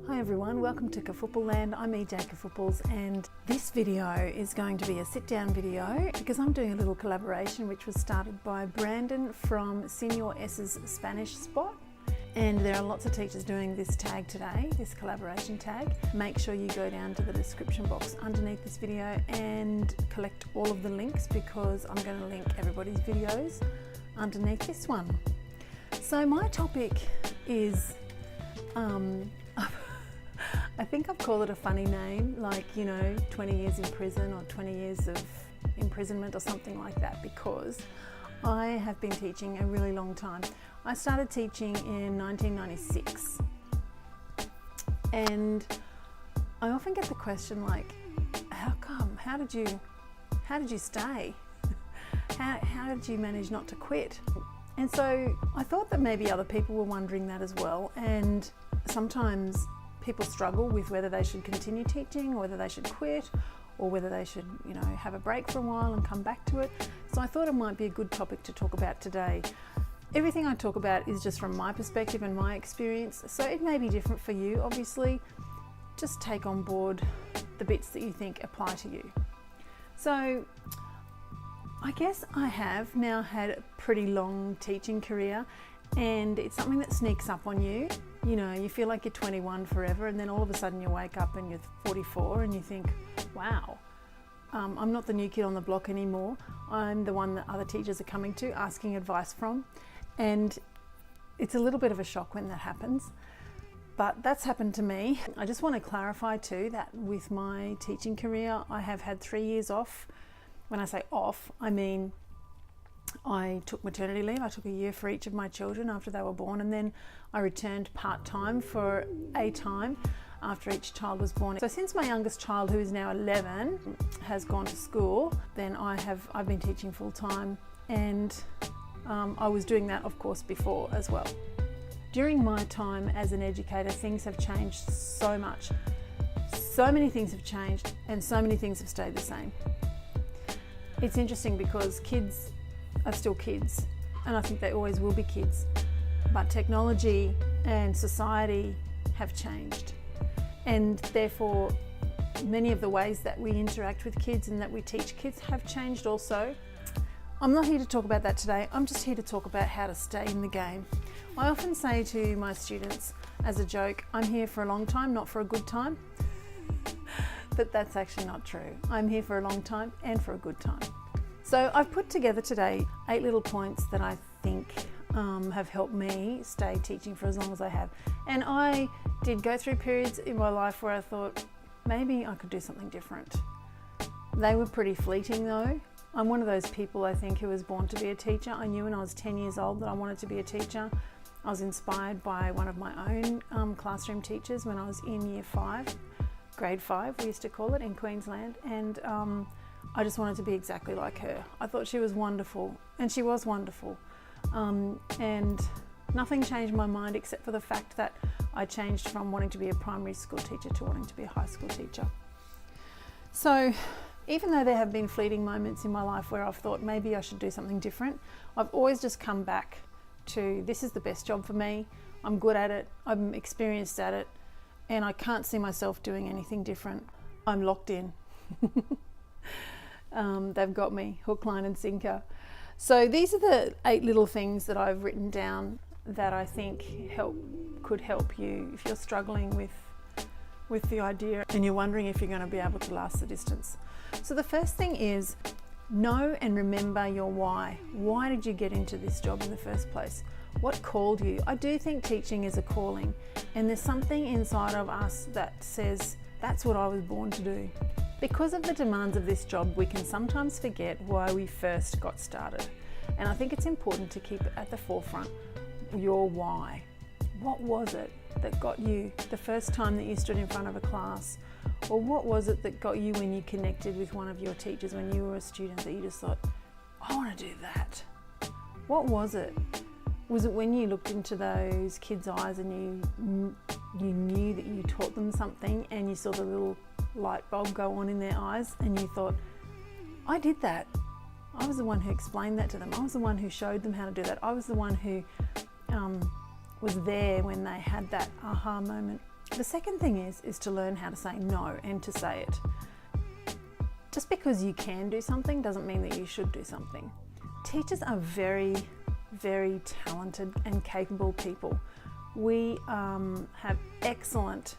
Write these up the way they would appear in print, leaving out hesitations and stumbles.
Hi everyone, welcome to Kafoople Land. I'm EJ Kafooples, and this video is going to be a sit-down video because I'm doing a little collaboration which was started by Brandon from Senior S's Spanish Spot. And there are lots of teachers doing this tag today, this collaboration tag. Make sure you go down to the description box underneath this video and collect all of the links, because I'm going to link everybody's videos underneath this one. So my topic is, I think I've called it a funny name, like, 20 years in prison or 20 years of imprisonment or something like that, because I have been teaching a really long time. I started teaching in 1996, and I often get the question like, how come? How did you stay? How did you manage not to quit? And so I thought that maybe other people were wondering that as well, and sometimes people struggle with whether they should continue teaching or whether they should quit, or whether they should, have a break for a while and come back to it. So I thought it might be a good topic to talk about today. Everything I talk about is just from my perspective and my experience, so it may be different for you, obviously. Just take on board the bits that you think apply to you. So I guess I have now had a pretty long teaching career, and it's something that sneaks up on you. You feel like you're 21 forever, and then all of a sudden you wake up and you're 44 and you think, wow, I'm not the new kid on the block anymore. I'm the one that other teachers are coming to, asking advice from. And it's a little bit of a shock when that happens, but that's happened to me. I just want to clarify too that with my teaching career, I have had 3 years off. When I say off, I mean I took maternity leave. I took a year for each of my children after they were born, and then I returned part-time for a time after each child was born. So since my youngest child, who is now 11, has gone to school, then I've been teaching full-time, and I was doing that, of course, before as well. During my time as an educator, things have changed so much. So many things have changed, and so many things have stayed the same. It's interesting because kids are still kids, and I think they always will be kids, but technology and society have changed, and therefore many of the ways that we interact with kids and that we teach kids have changed also. I'm not here to talk about that today. I'm just here to talk about how to stay in the game. I often say to my students as a joke, I'm here for a long time, not for a good time. But that's actually not true. I'm here for a long time and for a good time. So I've put together today 8 little points that I think have helped me stay teaching for as long as I have. And I did go through periods in my life where I thought maybe I could do something different. They were pretty fleeting though. I'm one of those people, I think, who was born to be a teacher. I knew when I was 10 years old that I wanted to be a teacher. I was inspired by one of my own classroom teachers when I was in year 5, grade 5 we used to call it, in Queensland, and I just wanted to be exactly like her. I thought she was wonderful, and she was wonderful, and nothing changed my mind except for the fact that I changed from wanting to be a primary school teacher to wanting to be a high school teacher. So even though there have been fleeting moments in my life where I've thought maybe I should do something different, I've always just come back to, this is the best job for me, I'm good at it, I'm experienced at it, and I can't see myself doing anything different. I'm locked in. They've got me hook, line and sinker. So these are the 8 little things that I've written down that I think could help you if you're struggling with the idea and you're wondering if you're going to be able to last the distance. So the first thing is, know and remember your why. Why did you get into this job in the first place? What called you? I do think teaching is a calling, and there's something inside of us that says, that's what I was born to do. Because of the demands of this job, we can sometimes forget why we first got started. And I think it's important to keep it at the forefront, your why. What was it that got you the first time that you stood in front of a class? Or what was it that got you when you connected with one of your teachers when you were a student, that you just thought, I want to do that? What was it? Was it when you looked into those kids' eyes and you knew that you taught them something, and you saw the little light bulb go on in their eyes and you thought, I did that. I was the one who explained that to them. I was the one who showed them how to do that. I was the one who was there when they had that aha moment. The second thing is to learn how to say no and to say it. Just because you can do something doesn't mean that you should do something. Teachers are very, very talented and capable people. We have excellent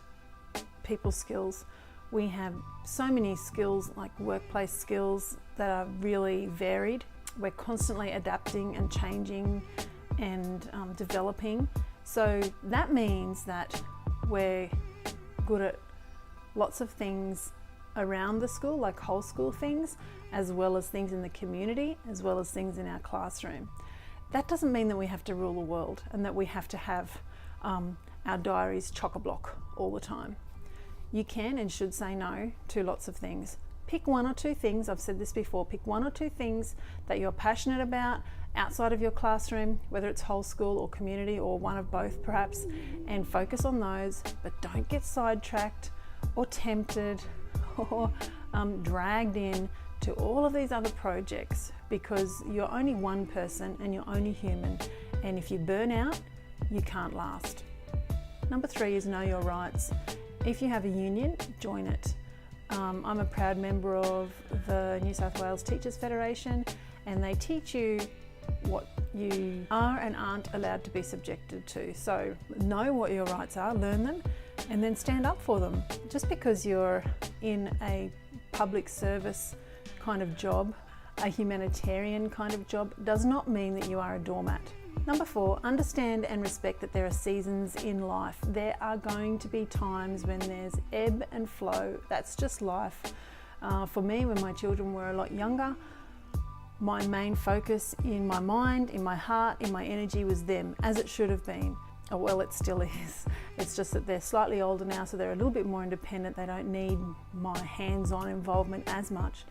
people skills. We have so many skills, like workplace skills, that are really varied. We're constantly adapting and changing and developing. So that means that we're good at lots of things around the school, like whole school things, as well as things in the community, as well as things in our classroom. That doesn't mean that we have to rule the world and that we have to have our diaries chock-a-block all the time. You can and should say no to lots of things. Pick one or two things, I've said this before, pick one or two things that you're passionate about outside of your classroom, whether it's whole school or community or one of both perhaps, and focus on those, but don't get sidetracked or tempted or dragged in to all of these other projects, because you're only one person and you're only human, and if you burn out, you can't last. Number 3 is know your rights. If you have a union, join it. I'm a proud member of the New South Wales Teachers Federation, and they teach you what you are and aren't allowed to be subjected to. So know what your rights are, learn them, and then stand up for them. Just because you're in a public service kind of job, a humanitarian kind of job, does not mean that you are a doormat. Number 4, understand and respect that there are seasons in life. There are going to be times when there's ebb and flow. That's just life. For me, when my children were a lot younger, my main focus in my mind, in my heart, in my energy was them, as it should have been. Oh, well, it still is. It's just that they're slightly older now, so they're a little bit more independent. They don't need my hands-on involvement as much.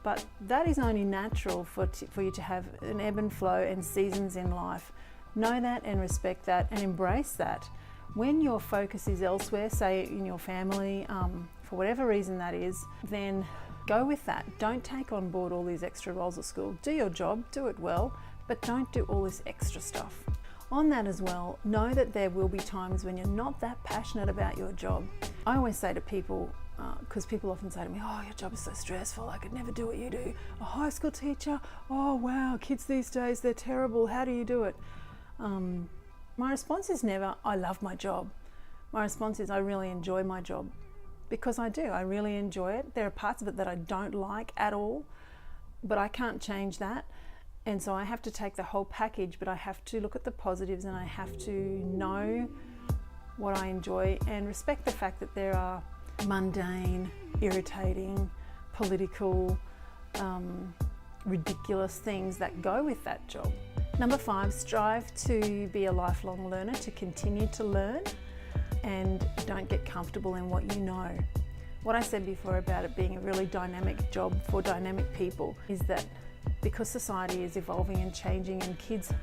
But that is only natural for you to have an ebb and flow and seasons in life. Know that and respect that and embrace that. When your focus is elsewhere, say in your family, for whatever reason that is, then go with that. Don't take on board all these extra roles at school. Do your job, do it well, but don't do all this extra stuff. On that as well, know that there will be times when you're not that passionate about your job. I always say to people, because people often say to me, oh, your job is so stressful, I could never do what you do. A high school teacher, oh wow, kids these days, they're terrible, how do you do it? My response is never, I love my job. My response is, I really enjoy my job. Because I do, I really enjoy it. There are parts of it that I don't like at all, but I can't change that. And so I have to take the whole package, but I have to look at the positives and I have to know what I enjoy and respect the fact that there are mundane, irritating, political, ridiculous things that go with that job. Number 5, strive to be a lifelong learner, to continue to learn, and don't get comfortable in what you know. What I said before about it being a really dynamic job for dynamic people is that because society is evolving and changing and kids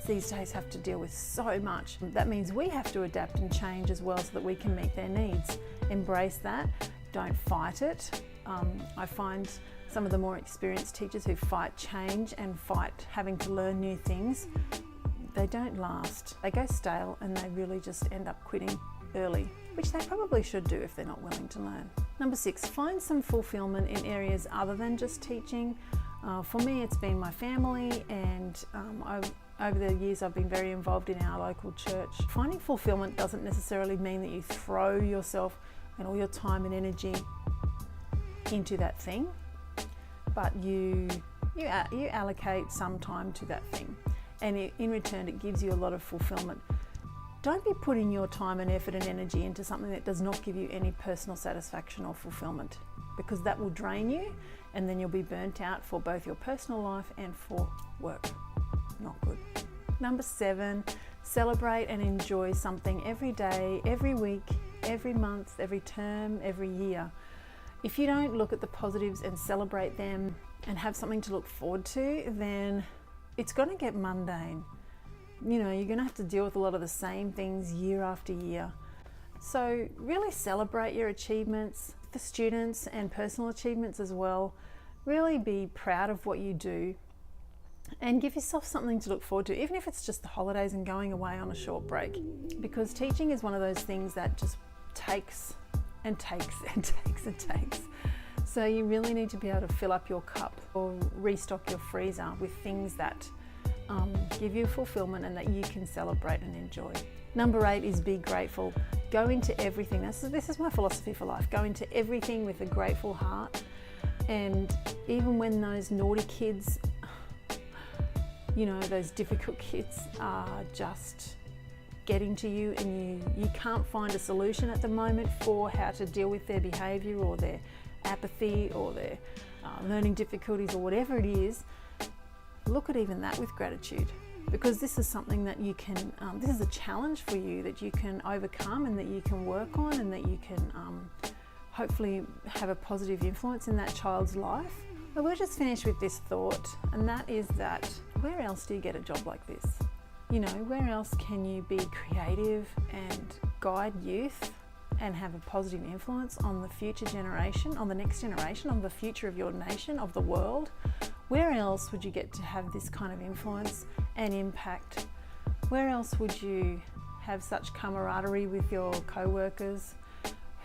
these days have to deal with so much, that means we have to adapt and change as well so that we can meet their needs. Embrace that, don't fight it. I find some of the more experienced teachers who fight change and fight having to learn new things, they don't last. They go stale and they really just end up quitting early, which they probably should do if they're not willing to learn. Number 6, find some fulfilment in areas other than just teaching. For me, it's been my family, and over the years I've been very involved in our local church. Finding fulfilment doesn't necessarily mean that you throw yourself and all your time and energy into that thing, but you allocate some time to that thing, and in return it gives you a lot of fulfilment. Don't be putting your time and effort and energy into something that does not give you any personal satisfaction or fulfilment, because that will drain you and then you'll be burnt out for both your personal life and for work. Not good. Number 7, celebrate and enjoy something every day, every week, every month, every term, every year. If you don't look at the positives and celebrate them and have something to look forward to, then it's going to get mundane. You know, you're going to have to deal with a lot of the same things year after year. So really celebrate your achievements, the students, and personal achievements as well. Really be proud of what you do and give yourself something to look forward to, even if it's just the holidays and going away on a short break. Because teaching is one of those things that just takes and takes and takes and takes. So you really need to be able to fill up your cup or restock your freezer with things that give you fulfillment and that you can celebrate and enjoy. Number 8 is be grateful. Go into everything. This is my philosophy for life. Go into everything with a grateful heart. And even when those naughty kids, you know, those difficult kids are just getting to you and you can't find a solution at the moment for how to deal with their behaviour or their apathy or their learning difficulties or whatever it is, look at even that with gratitude, because this is something that you can, this is a challenge for you that you can overcome and that you can work on and that you can hopefully have a positive influence in that child's life. But we'll just finish with this thought, and that is that where else do you get a job like this? You know, where else can you be creative and guide youth and have a positive influence on the future generation, on the next generation, on the future of your nation, of the world? Where else would you get to have this kind of influence and impact? Where else would you have such camaraderie with your co-workers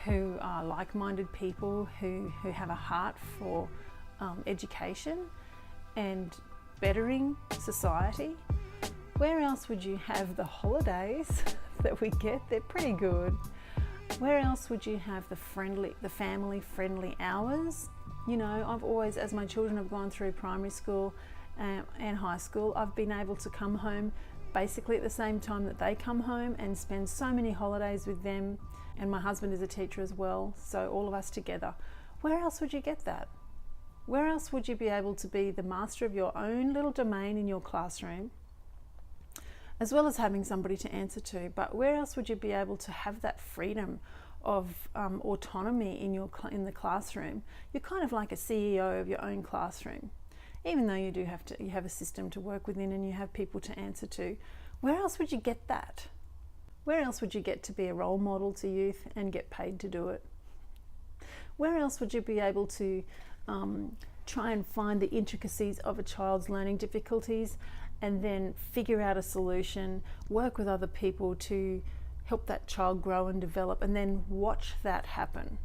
who are like-minded people, who have a heart for education and bettering society? Where else would you have the holidays that we get? They're pretty good. Where else would you have the family-friendly hours? You know, I've always, as my children have gone through primary school and high school, I've been able to come home basically at the same time that they come home and spend so many holidays with them. And my husband is a teacher as well, so all of us together. Where else would you get that? Where else would you be able to be the master of your own little domain in your classroom, as well as having somebody to answer to? But where else would you be able to have that freedom of autonomy in the classroom? You're kind of like a CEO of your own classroom, even though you have a system to work within and you have people to answer to. Where else would you get that? Where else would you get to be a role model to youth and get paid to do it? Where else would you be able to try and find the intricacies of a child's learning difficulties and then figure out a solution, work with other people to help that child grow and develop, and then watch that happen?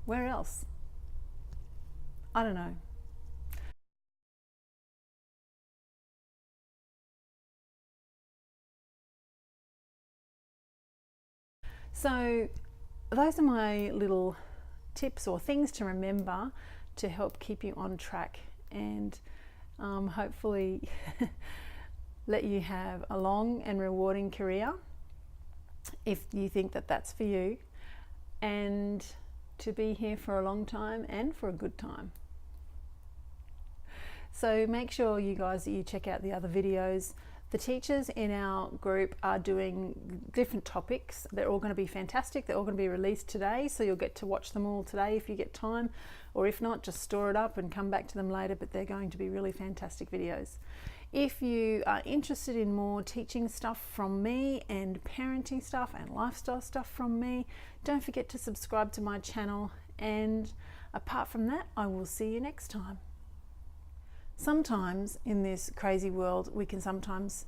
Where else? I don't know. So those are my little tips or things to remember to help keep you on track and hopefully let you have a long and rewarding career if you think that that's for you, and to be here for a long time and for a good time. So make sure you guys, you check out the other videos. The teachers in our group are doing different topics. They're all going to be fantastic. They're all going to be released today, so you'll get to watch them all today if you get time, or if not, just store it up and come back to them later, but they're going to be really fantastic videos. If you are interested in more teaching stuff from me and parenting stuff and lifestyle stuff from me, don't forget to subscribe to my channel, and apart from that, I will see you next time. Sometimes in this crazy world, we can sometimes